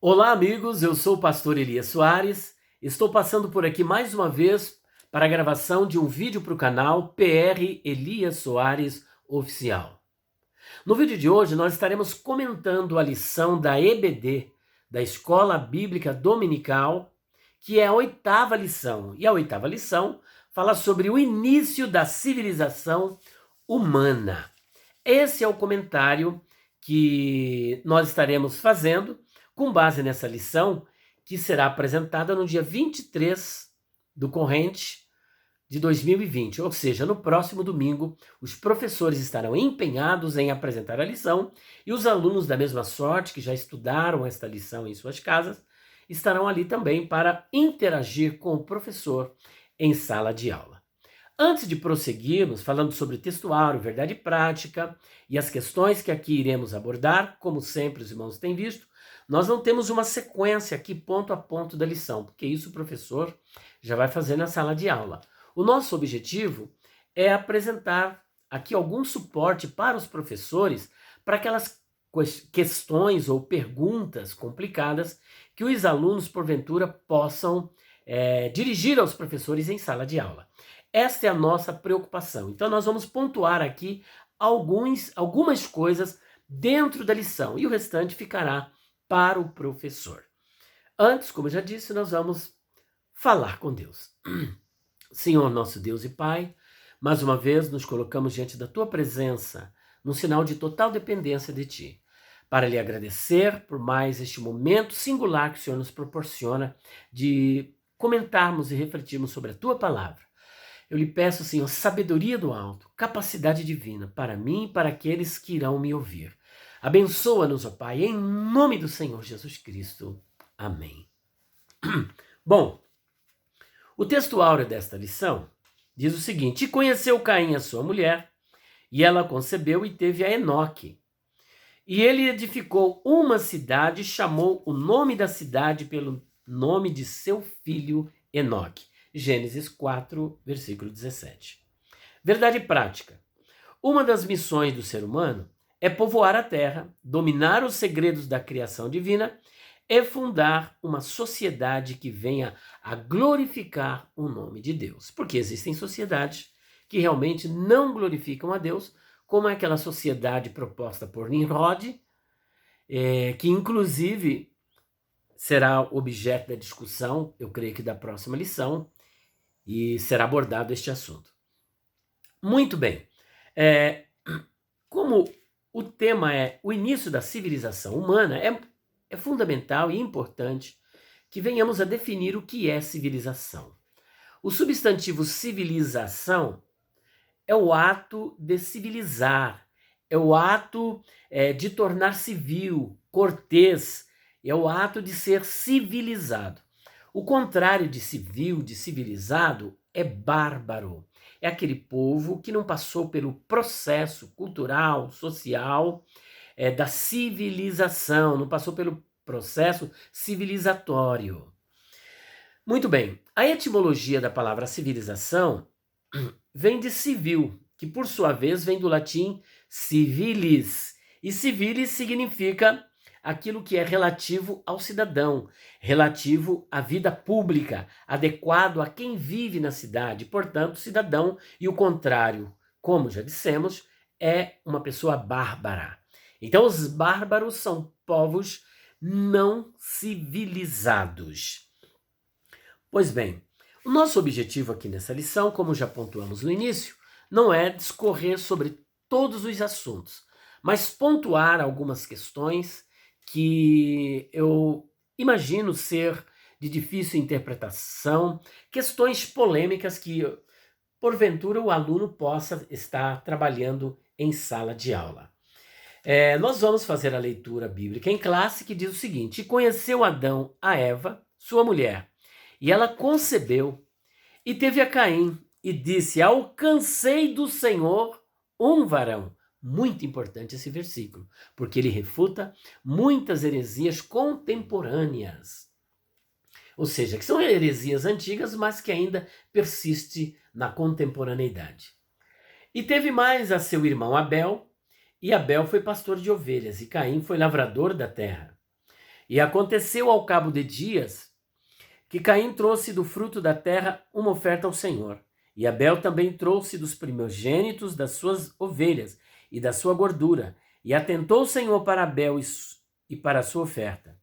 Olá, amigos. Eu sou o pastor Elias Soares. Estou passando por aqui mais uma vez para a gravação de um vídeo para o canal PR Elias Soares Oficial. No vídeo de hoje, nós estaremos comentando a lição da EBD, da Escola Bíblica Dominical, que é a 8ª lição. E a 8ª lição fala sobre o início da civilização humana. Esse é o comentário que nós estaremos fazendo com base nessa lição, que será apresentada no dia 23 do corrente de 2020, ou seja, no próximo domingo, os professores estarão empenhados em apresentar a lição e os alunos da mesma sorte, que já estudaram esta lição em suas casas, estarão ali também para interagir com o professor em sala de aula. Antes de prosseguirmos falando sobre textuário, verdade prática e as questões que aqui iremos abordar, como sempre os irmãos têm visto, nós não temos uma sequência aqui ponto a ponto da lição, porque isso o professor já vai fazer na sala de aula. O nosso objetivo é apresentar aqui algum suporte para os professores para aquelas questões ou perguntas complicadas que os alunos, porventura, possam dirigir aos professores em sala de aula. Esta é a nossa preocupação. Então, nós vamos pontuar aqui algumas coisas dentro da lição e o restante ficará para o professor. Antes, como eu já disse, nós vamos falar com Deus. Senhor, nosso Deus e Pai, mais uma vez nos colocamos diante da Tua presença, num sinal de total dependência de Ti, para lhe agradecer por mais este momento singular que o Senhor nos proporciona de comentarmos e refletirmos sobre a Tua palavra. Eu lhe peço, Senhor, sabedoria do alto, capacidade divina para mim e para aqueles que irão me ouvir. Abençoa-nos, ó Pai, em nome do Senhor Jesus Cristo. Amém. Bom, o texto áureo desta lição diz o seguinte: E conheceu Caim a sua mulher, e ela concebeu e teve a Enoque. E ele edificou uma cidade e chamou o nome da cidade pelo nome de seu filho Enoque. Gênesis 4, versículo 17. Verdade prática. Uma das missões do ser humano é povoar a terra, dominar os segredos da criação divina e fundar uma sociedade que venha a glorificar o nome de Deus. Porque existem sociedades que realmente não glorificam a Deus, como é aquela sociedade proposta por Nimrod, que inclusive será objeto da discussão, eu creio que da próxima lição, e será abordado este assunto. Muito bem. Como o tema é o início da civilização humana, é fundamental e importante que venhamos a definir o que é civilização. O substantivo civilização é o ato de civilizar, é o ato de tornar civil, cortês, é o ato de ser civilizado. O contrário de civil, de civilizado, é bárbaro. É aquele povo que não passou pelo processo cultural, social, da civilização, não passou pelo processo civilizatório. Muito bem, a etimologia da palavra civilização vem de civil, que por sua vez vem do latim civilis, e civilis significa aquilo que é relativo ao cidadão, relativo à vida pública, adequado a quem vive na cidade, portanto, cidadão, e o contrário, como já dissemos, é uma pessoa bárbara. Então, os bárbaros são povos não civilizados. Pois bem, o nosso objetivo aqui nessa lição, como já pontuamos no início, não é discorrer sobre todos os assuntos, mas pontuar algumas questões que eu imagino ser de difícil interpretação, questões polêmicas que, porventura, o aluno possa estar trabalhando em sala de aula. Nós vamos fazer a leitura bíblica em classe, que diz o seguinte: E conheceu Adão a Eva, sua mulher, e ela concebeu, e teve a Caim, e disse: Alcancei do Senhor um varão. Muito importante esse versículo, porque ele refuta muitas heresias contemporâneas. Ou seja, que são heresias antigas, mas que ainda persiste na contemporaneidade. E teve mais a seu irmão Abel, e Abel foi pastor de ovelhas, e Caim foi lavrador da terra. E aconteceu ao cabo de dias que Caim trouxe do fruto da terra uma oferta ao Senhor. E Abel também trouxe dos primogênitos das suas ovelhas e da sua gordura. E atentou o Senhor para Abel e para a sua oferta.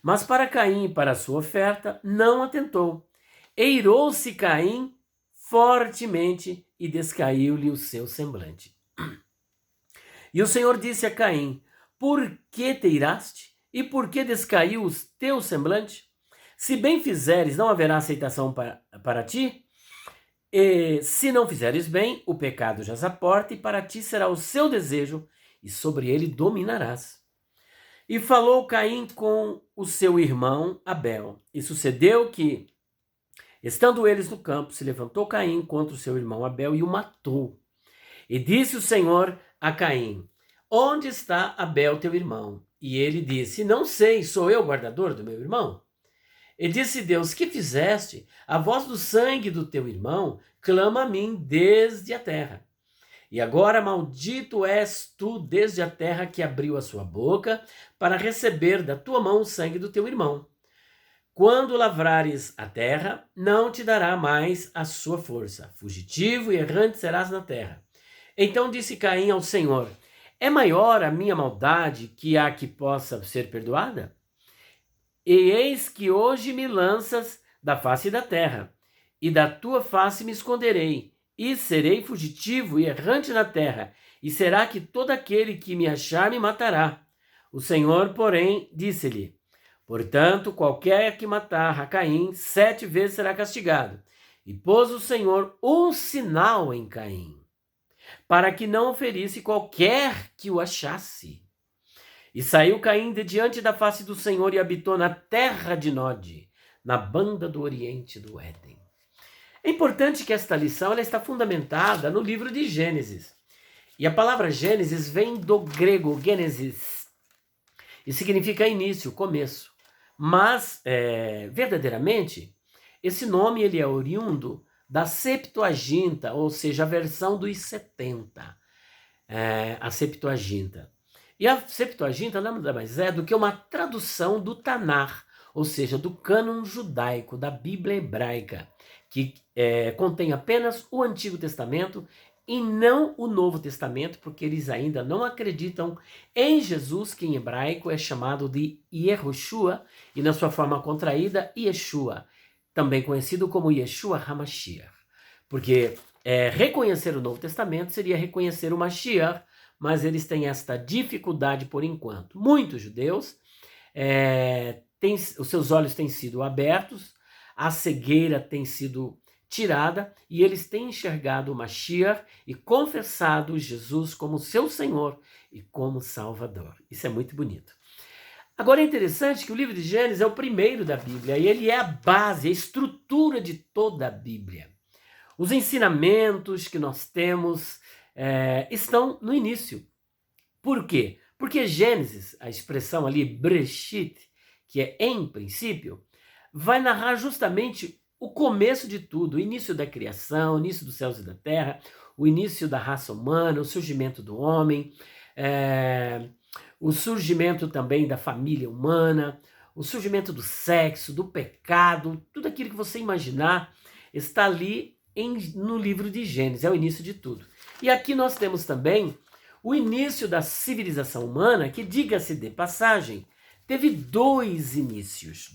Mas para Caim e para a sua oferta não atentou. Eirou-se Caim fortemente e descaiu-lhe o seu semblante. E o Senhor disse a Caim: por que te iraste? E por que descaiu o teu semblante? Se bem fizeres, não haverá aceitação para ti? E se não fizeres bem, o pecado jaz à porta, e para ti será o seu desejo, e sobre ele dominarás. E falou Caim com o seu irmão Abel. E sucedeu que, estando eles no campo, se levantou Caim contra o seu irmão Abel e o matou. E disse o Senhor a Caim: onde está Abel teu irmão? E ele disse: não sei, sou eu o guardador do meu irmão? E disse Deus: que fizeste? A voz do sangue do teu irmão clama a mim desde a terra. E agora maldito és tu desde a terra que abriu a sua boca para receber da tua mão o sangue do teu irmão. Quando lavrares a terra, não te dará mais a sua força. Fugitivo e errante serás na terra. Então disse Caim ao Senhor: é maior a minha maldade que a que possa ser perdoada? E eis que hoje me lanças da face da terra, e da tua face me esconderei, e serei fugitivo e errante na terra, e será que todo aquele que me achar me matará. O Senhor, porém, disse-lhe: portanto, qualquer que matar a Caim 7 vezes será castigado. E pôs o Senhor um sinal em Caim, para que não o ferisse qualquer que o achasse. E saiu Caim de diante da face do Senhor e habitou na terra de Nod, na banda do oriente do Éden. É importante que esta lição ela está fundamentada no livro de Gênesis. E a palavra Gênesis vem do grego Gênesis, e significa início, começo. Mas, verdadeiramente, esse nome ele é oriundo da Septuaginta, ou seja, a versão dos 70. A Septuaginta. E a Septuaginta nada mais é do que uma tradução do Tanar, ou seja, do cânon judaico, da Bíblia hebraica, que contém apenas o Antigo Testamento e não o Novo Testamento, porque eles ainda não acreditam em Jesus, que em hebraico é chamado de Yehoshua, e na sua forma contraída, Yeshua, também conhecido como Yeshua HaMashiach. Porque reconhecer o Novo Testamento seria reconhecer o Mashiach, mas eles têm esta dificuldade por enquanto. Muitos judeus, os seus olhos têm sido abertos, a cegueira tem sido tirada e eles têm enxergado o Mashiach e confessado Jesus como seu Senhor e como Salvador. Isso é muito bonito. Agora é interessante que o livro de Gênesis é o primeiro da Bíblia e ele é a base, a estrutura de toda a Bíblia. Os ensinamentos que nós temos estão no início. Por quê? Porque Gênesis, a expressão ali, Breshit, que é em princípio, vai narrar justamente o começo de tudo, o início da criação, o início dos céus e da terra, o início da raça humana, o surgimento do homem, o surgimento também da família humana, o surgimento do sexo, do pecado, tudo aquilo que você imaginar está ali no livro de Gênesis, é o início de tudo. E aqui nós temos também o início da civilização humana, que, diga-se de passagem, teve dois inícios.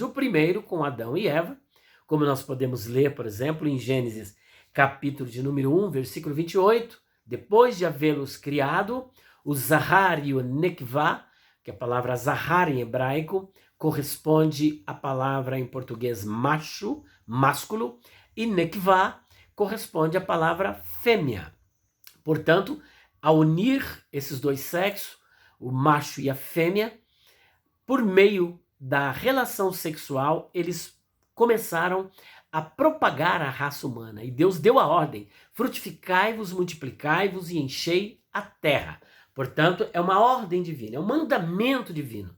O primeiro com Adão e Eva, como nós podemos ler, por exemplo, em Gênesis, capítulo de número 1, versículo 28, depois de havê-los criado, o Zahar e o Nekvá, que a palavra Zahar em hebraico corresponde à palavra em português macho, másculo, e Nekvá corresponde à palavra fêmea. Portanto, ao unir esses dois sexos, o macho e a fêmea, por meio da relação sexual, eles começaram a propagar a raça humana. E Deus deu a ordem: frutificai-vos, multiplicai-vos e enchei a terra. Portanto, é uma ordem divina, é um mandamento divino.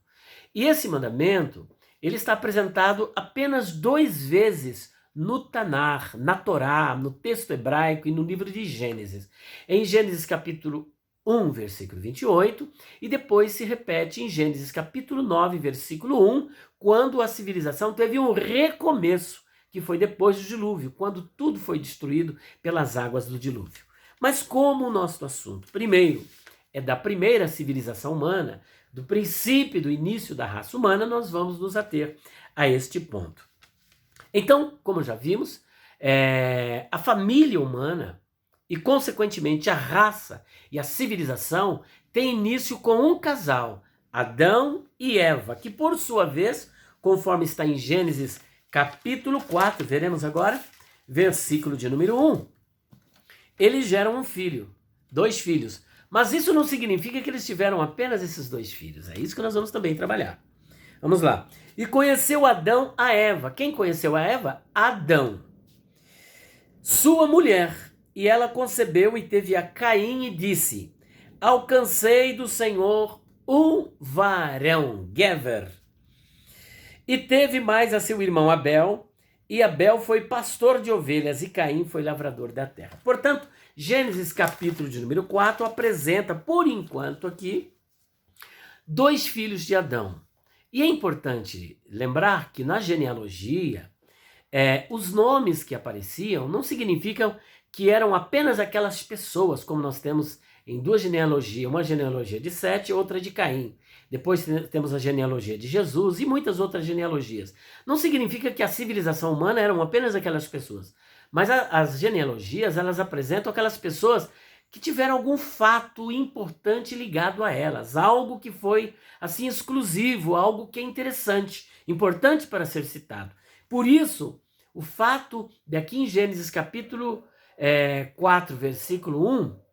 E esse mandamento, ele está apresentado apenas 2 vezes no Tanar, na Torá, no texto hebraico e no livro de Gênesis. Em Gênesis capítulo 1, versículo 28, e depois se repete em Gênesis capítulo 9, versículo 1, quando a civilização teve um recomeço, que foi depois do dilúvio, quando tudo foi destruído pelas águas do dilúvio. Mas como o nosso assunto, primeiro, é da primeira civilização humana, do princípio, do início da raça humana, nós vamos nos ater a este ponto. Então, como já vimos, a família humana e, consequentemente, a raça e a civilização tem início com um casal, Adão e Eva, que, por sua vez, conforme está em Gênesis capítulo 4, veremos agora, versículo de número 1, eles geram um filho, 2 filhos, mas isso não significa que eles tiveram apenas esses 2 filhos, é isso que nós vamos também trabalhar. Vamos lá. E conheceu Adão a Eva. Quem conheceu a Eva? Adão, sua mulher. E ela concebeu e teve a Caim e disse: alcancei do Senhor um varão, Gever. E teve mais a seu irmão Abel, e Abel foi pastor de ovelhas, e Caim foi lavrador da terra. Portanto, Gênesis capítulo de número 4 apresenta, por enquanto aqui, 2 filhos de Adão. E é importante lembrar que na genealogia, os nomes que apareciam não significam que eram apenas aquelas pessoas, como nós temos em 2 genealogias, uma genealogia de Sete e outra de Caim. Depois temos a genealogia de Jesus e muitas outras genealogias. Não significa que a civilização humana eram apenas aquelas pessoas, mas as genealogias, elas apresentam aquelas pessoas que tiveram algum fato importante ligado a elas, algo que foi assim exclusivo, algo que é interessante, importante para ser citado. Por isso, o fato de aqui em Gênesis capítulo 4, versículo 1,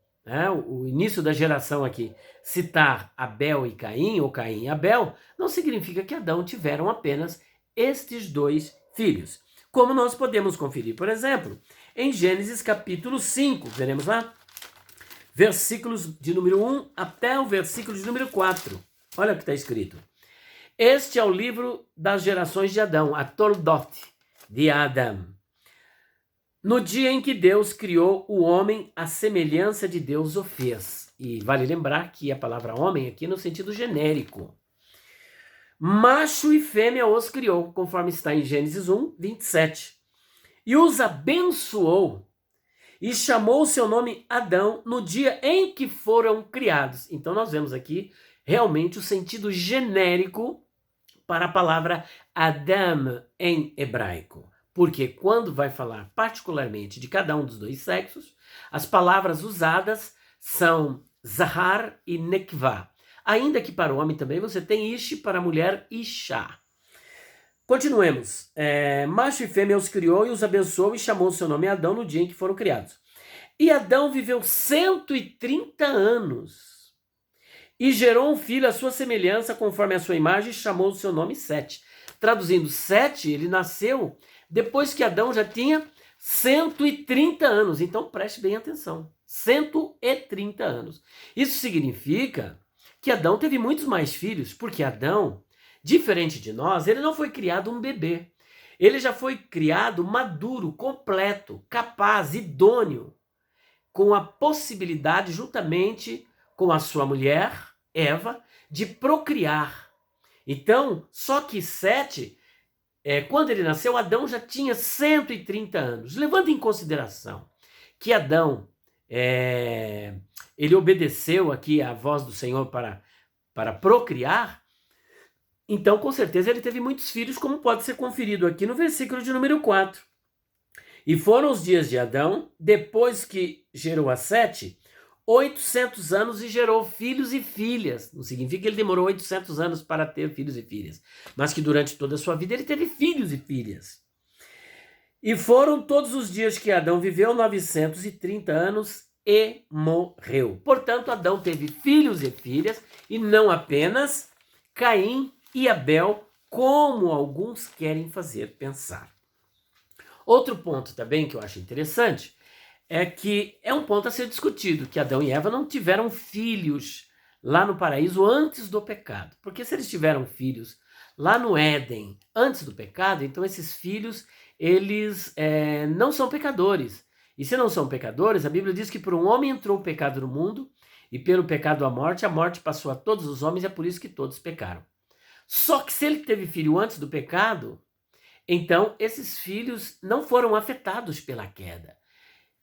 o início da geração aqui, citar Abel e Caim, ou Caim e Abel, não significa que Adão tiveram apenas estes 2 filhos. Como nós podemos conferir, por exemplo, em Gênesis capítulo 5, veremos lá, versículos de número 1 até o versículo de número 4. Olha o que está escrito. Este é o livro das gerações de Adão, a Toldot de Adam. No dia em que Deus criou o homem, a semelhança de Deus o fez. E vale lembrar que a palavra homem aqui no sentido genérico. Macho e fêmea os criou, conforme está em Gênesis 1, 27. E os abençoou e chamou o seu nome Adão no dia em que foram criados. Então nós vemos aqui realmente o sentido genérico para a palavra Adam em hebraico. Porque quando vai falar particularmente de cada um dos 2 sexos, as palavras usadas são Zahar e Nekvah. Ainda que para o homem também você tem Ish, para a mulher Ishá. Continuemos. Macho e fêmea os criou e os abençoou e chamou o seu nome Adão no dia em que foram criados. E Adão viveu 130 anos e gerou um filho à sua semelhança, conforme a sua imagem, e chamou o seu nome Sete. Traduzindo, Sete, ele nasceu depois que Adão já tinha 130 anos. Então preste bem atenção. 130 anos. Isso significa que Adão teve muitos mais filhos, porque Adão, diferente de nós, ele não foi criado um bebê. Ele já foi criado maduro, completo, capaz, idôneo, com a possibilidade, juntamente com a sua mulher, Eva, de procriar. Então, só que Sete, quando ele nasceu, Adão já tinha 130 anos. Levando em consideração que Adão, ele obedeceu aqui à voz do Senhor para procriar, então com certeza ele teve muitos filhos, como pode ser conferido aqui no versículo de número 4. E foram os dias de Adão, depois que gerou a Sete, 800 anos e gerou filhos e filhas. Não significa que ele demorou 800 anos para ter filhos e filhas, mas que durante toda a sua vida ele teve filhos e filhas. E foram todos os dias que Adão viveu 930 anos e morreu. Portanto, Adão teve filhos e filhas, e não apenas Caim e Abel, como alguns querem fazer pensar. Outro ponto também que eu acho interessante é que é um ponto a ser discutido, que Adão e Eva não tiveram filhos lá no paraíso antes do pecado. Porque se eles tiveram filhos lá no Éden antes do pecado, então esses filhos, eles não são pecadores. E se não são pecadores, a Bíblia diz que por um homem entrou o pecado no mundo, e pelo pecado a morte passou a todos os homens, e é por isso que todos pecaram. Só que se ele teve filho antes do pecado, então esses filhos não foram afetados pela queda.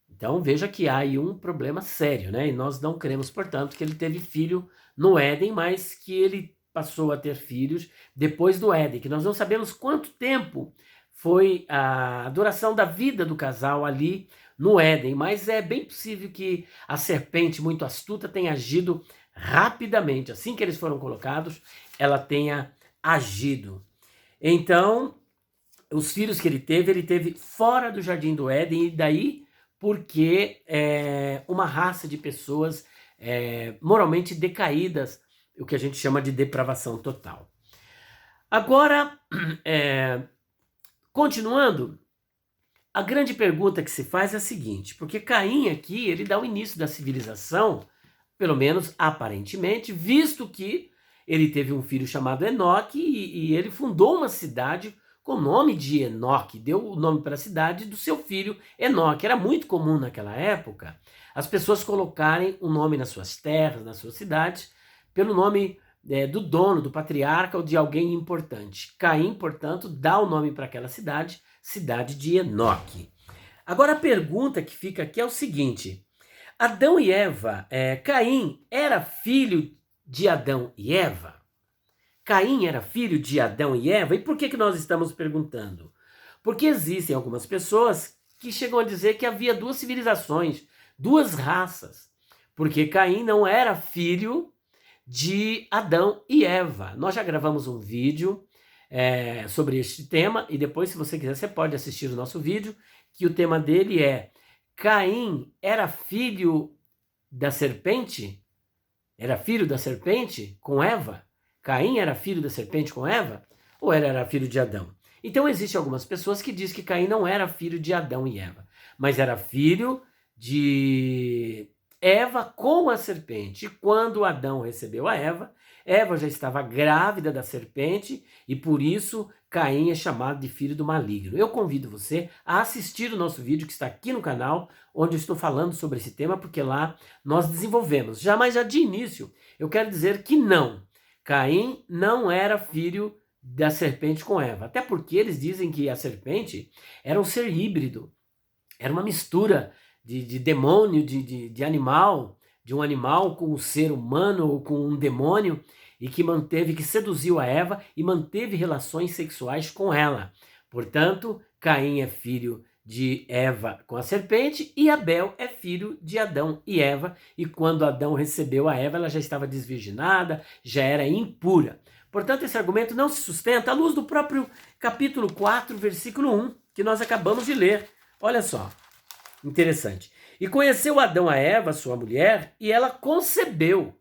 Então veja que há aí um problema sério, né? E nós não cremos, portanto, que ele teve filho no Éden, mas que ele passou a ter filhos depois do Éden, que nós não sabemos quanto tempo foi a duração da vida do casal ali no Éden, mas é bem possível que a serpente muito astuta tenha agido rapidamente. Assim que eles foram colocados, ela tenha agido. Então, os filhos que ele teve fora do jardim do Éden, e daí porque uma raça de pessoas moralmente decaídas, o que a gente chama de depravação total. Agora, continuando, a grande pergunta que se faz é a seguinte, porque Caim aqui, ele dá o início da civilização, pelo menos aparentemente, visto que ele teve um filho chamado Enoque e ele fundou uma cidade com o nome de Enoque, deu o nome para a cidade do seu filho Enoque. Era muito comum naquela época as pessoas colocarem um nome nas suas terras, nas suas cidades, pelo nome do dono, do patriarca ou de alguém importante. Caim, portanto, dá o nome para aquela cidade, cidade de Enoque. Agora a pergunta que fica aqui é o seguinte, Adão e Eva, Caim era filho de Adão e Eva? Caim era filho de Adão e Eva? E por que nós estamos perguntando? Porque existem algumas pessoas que chegam a dizer que havia duas civilizações, duas raças, porque Caim não era filho de Adão e Eva. Nós já gravamos um vídeo sobre este tema, e depois, se você quiser, você pode assistir o nosso vídeo, que o tema dele é Caim era filho da serpente? Era filho da serpente com Eva? Caim era filho da serpente com Eva? Ou ele era filho de Adão? Então existem algumas pessoas que dizem que Caim não era filho de Adão e Eva, mas era filho de Eva com a serpente. E quando Adão recebeu a Eva, Eva já estava grávida da serpente e por isso Caim é chamado de filho do maligno. Eu convido você a assistir o nosso vídeo que está aqui no canal, onde eu estou falando sobre esse tema, porque lá nós desenvolvemos. Mas já de início, eu quero dizer que não. Caim não era filho da serpente com Eva, até porque eles dizem que a serpente era um ser híbrido, era uma mistura de demônio, de animal, de um animal com um ser humano ou com um demônio, e que seduziu a Eva e manteve relações sexuais com ela. Portanto, Caim é filho de Eva com a serpente e Abel é filho de Adão e Eva, e quando Adão recebeu a Eva, ela já estava desvirginada, já era impura. Portanto, esse argumento não se sustenta à luz do próprio capítulo 4, versículo 1, que nós acabamos de ler. Olha só, interessante. E conheceu Adão a Eva, sua mulher, e ela concebeu.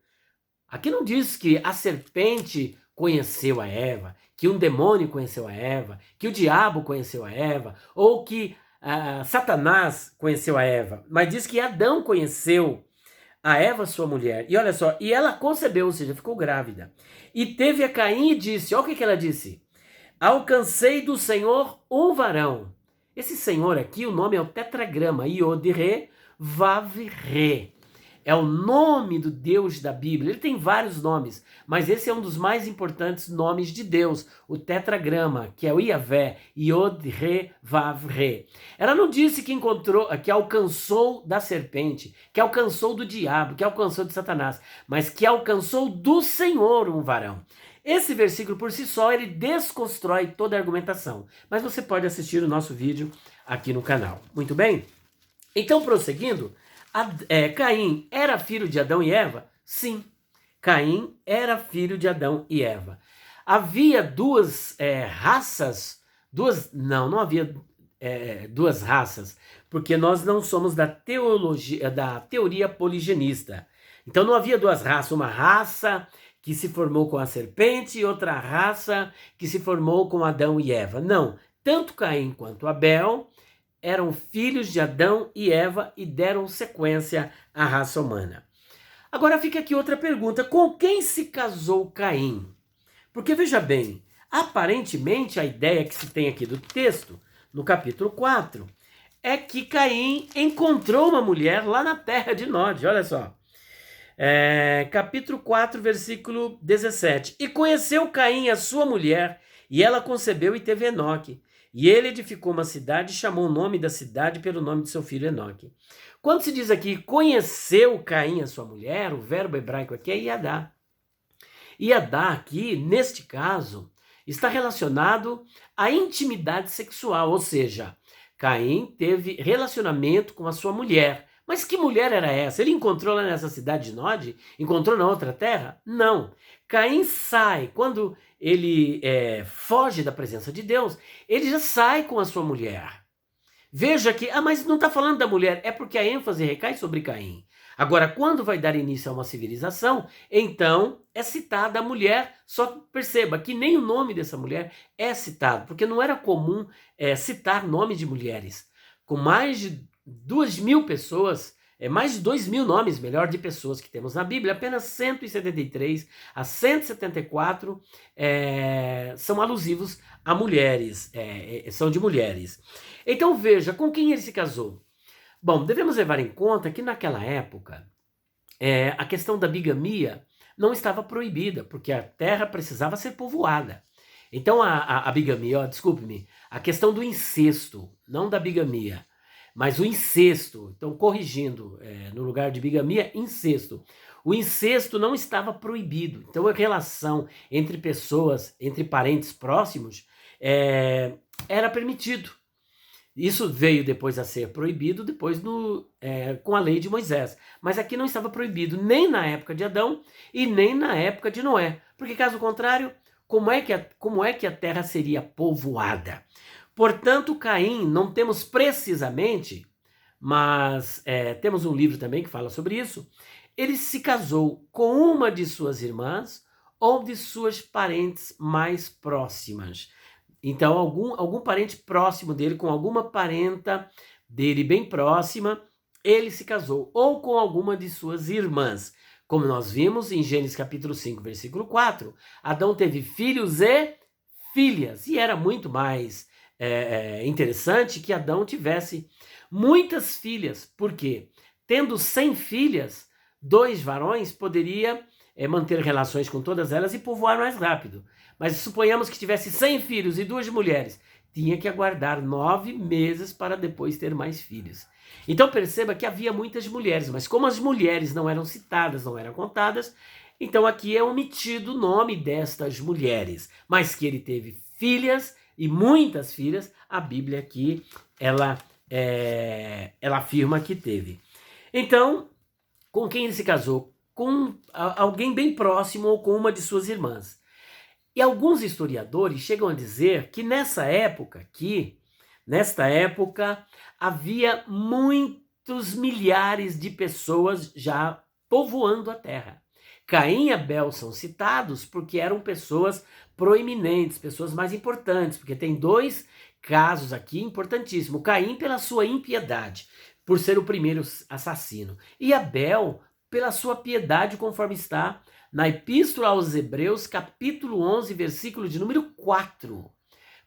Aqui não diz que a serpente conheceu a Eva, que um demônio conheceu a Eva, que o diabo conheceu a Eva, ou que Satanás conheceu a Eva, mas diz que Adão conheceu a Eva, sua mulher, e olha só, e ela concebeu, ou seja, ficou grávida, e teve a Caim e disse, olha o que ela disse, alcancei do Senhor um varão. Esse Senhor aqui, o nome é o tetragrama, Iod-Re, Vav-Re. É o nome do Deus da Bíblia. Ele tem vários nomes, mas esse é um dos mais importantes nomes de Deus, o tetragrama, que é o Iavé, Iod, Re, Vav, Re. Ela não disse que alcançou da serpente, que alcançou do diabo, que alcançou de Satanás, mas que alcançou do Senhor um varão. Esse versículo por si só, ele desconstrói toda a argumentação, mas você pode assistir o nosso vídeo aqui no canal. Muito bem? Então, prosseguindo, Caim era filho de Adão e Eva? Sim, Caim era filho de Adão e Eva. Havia duas raças, não havia duas raças, porque nós não somos da teoria poligenista. Então não havia duas raças, uma raça que se formou com a serpente e outra raça que se formou com Adão e Eva. Não, tanto Caim quanto Abel eram filhos de Adão e Eva e deram sequência à raça humana. Agora fica aqui outra pergunta, com quem se casou Caim? Porque veja bem, aparentemente a ideia que se tem aqui do texto, no capítulo 4, é que Caim encontrou uma mulher lá na terra de Nod, olha só. Capítulo 4, versículo 17. E conheceu Caim a sua mulher, e ela concebeu e teve Enoque. E ele edificou uma cidade e chamou o nome da cidade pelo nome de seu filho Enoque. Quando se diz aqui, conheceu Caim a sua mulher, o verbo hebraico aqui é Yadá. Yadá aqui, neste caso, está relacionado à intimidade sexual, ou seja, Caim teve relacionamento com a sua mulher. Mas que mulher era essa? Ele encontrou lá nessa cidade de Nod? Encontrou na outra terra? Não. Caim sai, quando ele foge da presença de Deus, ele já sai com a sua mulher. Veja que, mas não está falando da mulher, é porque a ênfase recai sobre Caim. Agora, quando vai dar início a uma civilização, então é citada a mulher, só que perceba que nem o nome dessa mulher é citado, porque não era comum citar nomes de mulheres. Com mais de 2.000 pessoas, mais de 2.000 nomes, melhor, de pessoas que temos na Bíblia, apenas 173 a 174 são alusivos a mulheres, são de mulheres. Então veja, com quem ele se casou? Bom, devemos levar em conta que naquela época a questão da bigamia não estava proibida, porque a terra precisava ser povoada. Então a bigamia, desculpe-me, a questão do incesto, não da bigamia, mas o incesto, então corrigindo, no lugar de bigamia, incesto. O incesto não estava proibido, então a relação entre pessoas, entre parentes próximos, era permitido. Isso veio depois a ser proibido, depois com a lei de Moisés. Mas aqui não estava proibido, nem na época de Adão e nem na época de Noé. Porque caso contrário, como é que a terra seria povoada? Portanto, Caim, não temos precisamente, mas temos um livro também que fala sobre isso, ele se casou com uma de suas irmãs ou de suas parentes mais próximas. Então, algum parente próximo dele, com alguma parenta dele bem próxima, ele se casou, ou com alguma de suas irmãs. Como nós vimos em Gênesis capítulo 5, versículo 4, Adão teve filhos e filhas, e era muito mais interessante que Adão tivesse muitas filhas, porque tendo 100 filhas, 2 varões poderia manter relações com todas elas e povoar mais rápido. Mas suponhamos que tivesse 100 filhos e 2 mulheres. Tinha que aguardar 9 meses para depois ter mais filhos. Então perceba que havia muitas mulheres, mas como as mulheres não eram citadas, não eram contadas, então aqui é omitido o nome destas mulheres. Mas que ele teve filhas e muitas filhas, a Bíblia aqui, ela afirma que teve. Então, com quem ele se casou? Com alguém bem próximo ou com uma de suas irmãs. E alguns historiadores chegam a dizer que nesta época, havia muitos milhares de pessoas já povoando a terra. Caim e Abel são citados porque eram pessoas proeminentes, pessoas mais importantes, porque tem 2 casos aqui importantíssimos. Caim pela sua impiedade, por ser o primeiro assassino, e Abel pela sua piedade, conforme está na Epístola aos Hebreus, capítulo 11, versículo de número 4.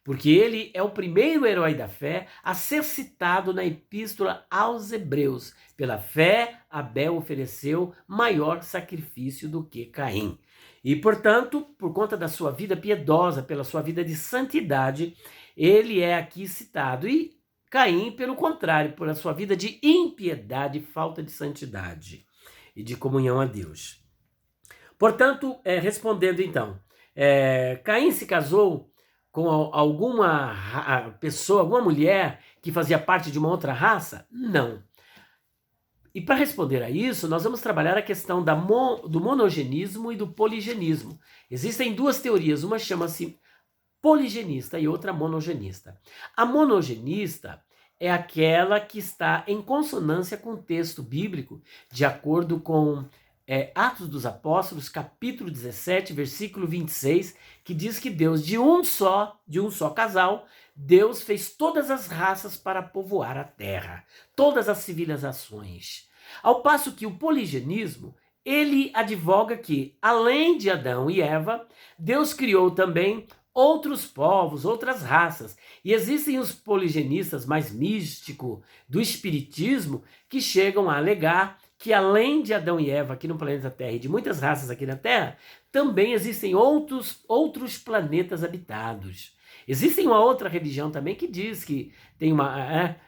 Porque ele é o primeiro herói da fé a ser citado na Epístola aos Hebreus. Pela fé, Abel ofereceu maior sacrifício do que Caim. E, portanto, por conta da sua vida piedosa, pela sua vida de santidade, ele é aqui citado. E Caim, pelo contrário, por a sua vida de impiedade e falta de santidade e de comunhão a Deus. Portanto, respondendo então, Caim se casou com alguma pessoa, alguma mulher que fazia parte de uma outra raça? Não. E para responder a isso, nós vamos trabalhar a questão do monogenismo e do poligenismo. Existem 2 teorias, uma chama-se poligenista e outra monogenista. A monogenista é aquela que está em consonância com o texto bíblico, de acordo com Atos dos Apóstolos, capítulo 17, versículo 26, que diz que Deus, de um só casal, Deus fez todas as raças para povoar a terra, todas as civilizações. Ao passo que o poligenismo, ele advoga que, além de Adão e Eva, Deus criou também outros povos, outras raças. E existem os poligenistas mais místicos do espiritismo que chegam a alegar que além de Adão e Eva aqui no planeta Terra e de muitas raças aqui na Terra, também existem outros planetas habitados. Existe uma outra religião também que diz que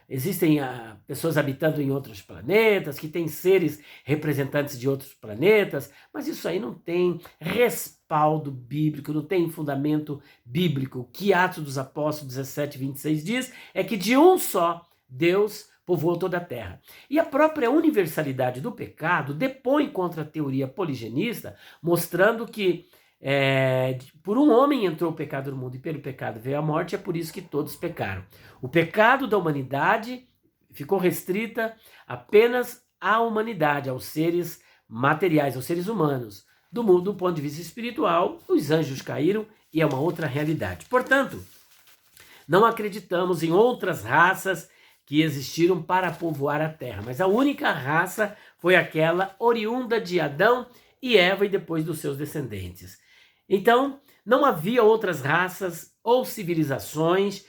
existem pessoas habitando em outros planetas, que tem seres representantes de outros planetas, mas isso aí não tem respaldo bíblico, não tem fundamento bíblico. O que Atos dos Apóstolos 17, 26 diz é que de um só Deus povoou toda a terra. E a própria universalidade do pecado depõe contra a teoria poligenista, mostrando que por um homem entrou o pecado no mundo e pelo pecado veio a morte, é por isso que todos pecaram. O pecado da humanidade ficou restrita apenas à humanidade, aos seres materiais, aos seres humanos. Do ponto de vista espiritual, os anjos caíram e é uma outra realidade. Portanto, não acreditamos em outras raças que existiram para povoar a terra, mas a única raça foi aquela oriunda de Adão e Eva e depois dos seus descendentes. Então, não havia outras raças ou civilizações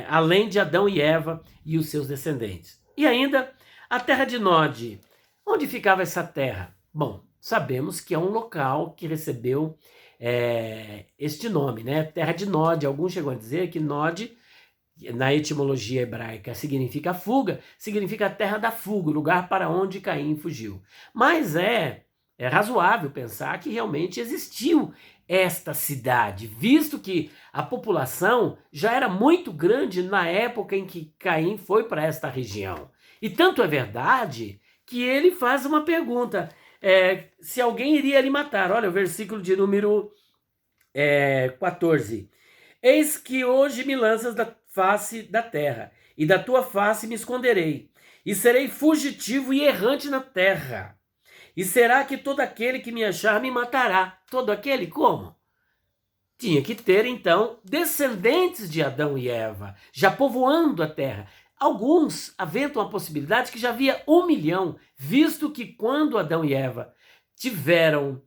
além de Adão e Eva e os seus descendentes. E ainda, a terra de Nod. Onde ficava essa terra? Bom, sabemos que é um local que recebeu este nome, né? Terra de Nod. Alguns chegam a dizer que Nod, na etimologia hebraica, significa fuga, significa a terra da fuga, o lugar para onde Caim fugiu. Mas é razoável pensar que realmente existiu esta cidade, visto que a população já era muito grande na época em que Caim foi para esta região. E tanto é verdade que ele faz uma pergunta, se alguém iria lhe matar. Olha o versículo de número 14. Eis que hoje me lanças da face da terra, e da tua face me esconderei, e serei fugitivo e errante na terra. E será que todo aquele que me achar me matará? Todo aquele como? Tinha que ter, então, descendentes de Adão e Eva, já povoando a terra. Alguns aventam a possibilidade que já havia 1 milhão, visto que quando Adão e Eva tiveram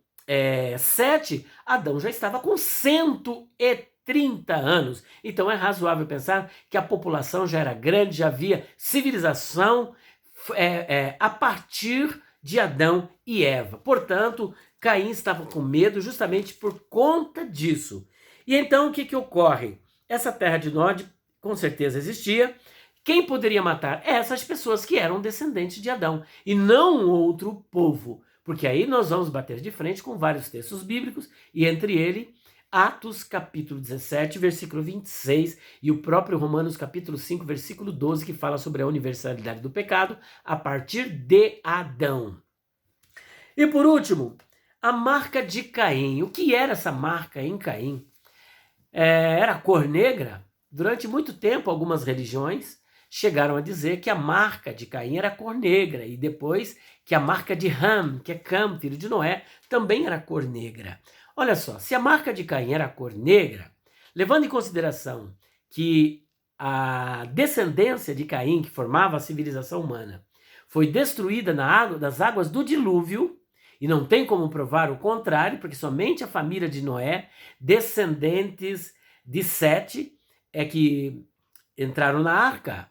7, Adão já estava com 130 anos. Então é razoável pensar que a população já era grande, já havia civilização a partir de Adão e Eva. Portanto, Caim estava com medo justamente por conta disso. E então o que ocorre? Essa terra de Nod com certeza existia. Quem poderia matar? Essas pessoas que eram descendentes de Adão e não outro povo. Porque aí nós vamos bater de frente com vários textos bíblicos e entre eles Atos capítulo 17, versículo 26 e o próprio Romanos capítulo 5, versículo 12, que fala sobre a universalidade do pecado a partir de Adão. E por último, a marca de Caim. O que era essa marca em Caim? Era a cor negra? Durante muito tempo, algumas religiões chegaram a dizer que a marca de Caim era a cor negra e depois que a marca de Ham, que é Cam, filho de Noé, também era a cor negra. Olha só, se a marca de Caim era a cor negra, levando em consideração que a descendência de Caim, que formava a civilização humana, foi destruída nas águas do dilúvio, e não tem como provar o contrário, porque somente a família de Noé, descendentes de Sete, é que entraram na arca.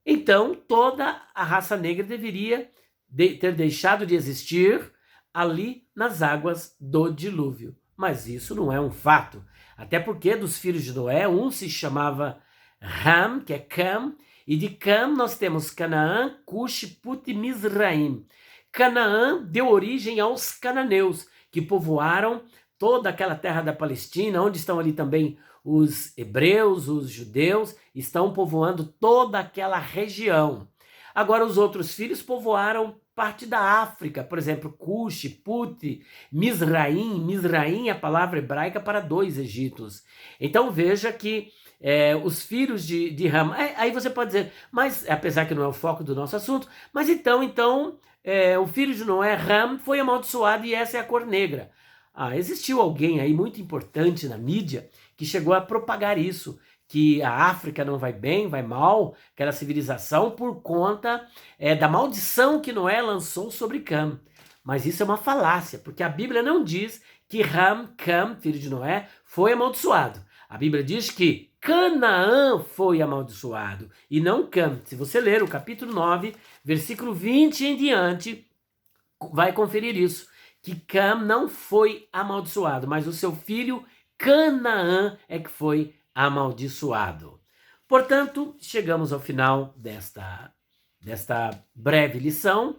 Então, toda a raça negra deveria ter deixado de existir ali nas águas do dilúvio. Mas isso não é um fato. Até porque dos filhos de Noé, um se chamava Ham, que é Cam, e de Cam nós temos Canaã, Cush, Put e Mizraim. Canaã deu origem aos cananeus, que povoaram toda aquela terra da Palestina, onde estão ali também os hebreus, os judeus, estão povoando toda aquela região. Agora os outros filhos povoaram parte da África, por exemplo, Cush, Put, Mizraim. Mizraim é a palavra hebraica para 2 Egitos. Então veja que os filhos de Ham, aí você pode dizer, mas apesar que não é o foco do nosso assunto, mas então o filho de Noé, Ham, foi amaldiçoado e essa é a cor negra. Existiu alguém aí muito importante na mídia que chegou a propagar isso, que a África não vai bem, vai mal, aquela civilização, por conta da maldição que Noé lançou sobre Cam. Mas isso é uma falácia, porque a Bíblia não diz que Cam, filho de Noé, foi amaldiçoado. A Bíblia diz que Canaã foi amaldiçoado e não Cam. Se você ler o capítulo 9, versículo 20 em diante, vai conferir isso, que Cam não foi amaldiçoado, mas o seu filho Canaã é que foi amaldiçoado. Portanto, chegamos ao final desta breve lição,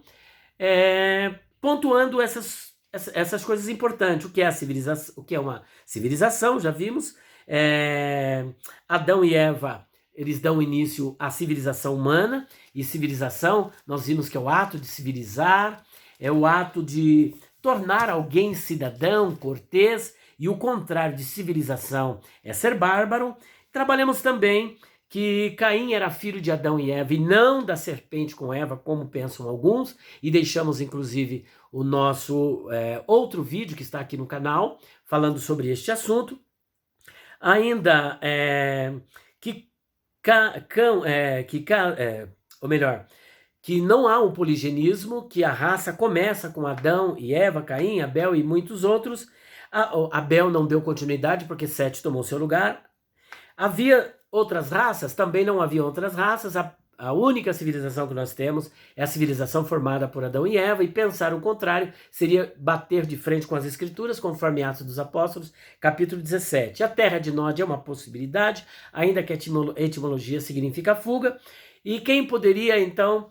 pontuando essas coisas importantes. O que é a civilização? O que é uma civilização? Já vimos. Adão e Eva, eles dão início à civilização humana, e civilização, nós vimos que é o ato de civilizar, é o ato de tornar alguém cidadão, cortês, e o contrário de civilização é ser bárbaro. Trabalhamos também que Caim era filho de Adão e Eva e não da serpente com Eva, como pensam alguns, e deixamos inclusive o nosso outro vídeo que está aqui no canal, falando sobre este assunto. Ainda que não há um poligenismo, que a raça começa com Adão e Eva, Caim, Abel e muitos outros. Abel não deu continuidade porque Sete tomou seu lugar. Havia outras raças? Também não havia outras raças. A única civilização que nós temos é a civilização formada por Adão e Eva, e pensar o contrário seria bater de frente com as Escrituras, conforme Atos dos Apóstolos, capítulo 17. A terra de Nod é uma possibilidade, ainda que a etimologia significa fuga. E quem poderia, então,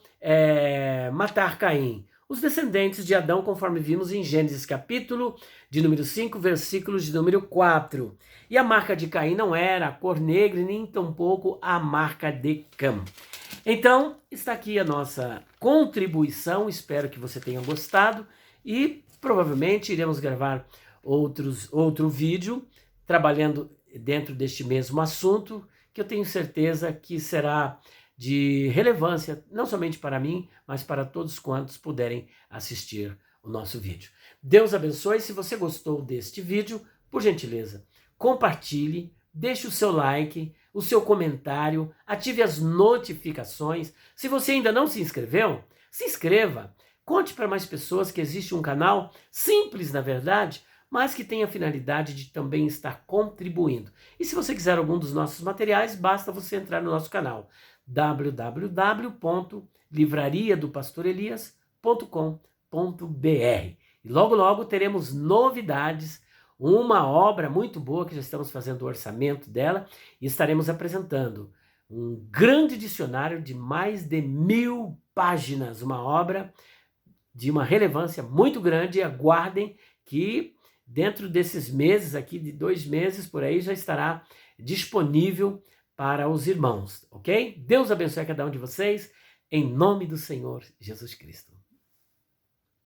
matar Caim? Os descendentes de Adão, conforme vimos em Gênesis capítulo de número 5, versículos de número 4. E a marca de Caim não era a cor negra, nem tampouco a marca de Cam. Então, está aqui a nossa contribuição, espero que você tenha gostado, e provavelmente iremos gravar outro vídeo trabalhando dentro deste mesmo assunto, que eu tenho certeza que será de relevância, não somente para mim, mas para todos quantos puderem assistir o nosso vídeo. Deus abençoe. Se você gostou deste vídeo, por gentileza, compartilhe, deixe o seu like, o seu comentário, ative as notificações. Se você ainda não se inscreveu, se inscreva. Conte para mais pessoas que existe um canal simples, na verdade, mas que tem a finalidade de também estar contribuindo. E se você quiser algum dos nossos materiais, basta você entrar no nosso canal www.livrariadopastorelias.com.br. E logo, logo teremos novidades, uma obra muito boa que já estamos fazendo o orçamento dela e estaremos apresentando um grande dicionário de mais de 1000 páginas, uma obra de uma relevância muito grande. Aguardem que dentro desses meses aqui, de 2 meses por aí, já estará disponível para os irmãos, ok? Deus abençoe a cada um de vocês, em nome do Senhor Jesus Cristo.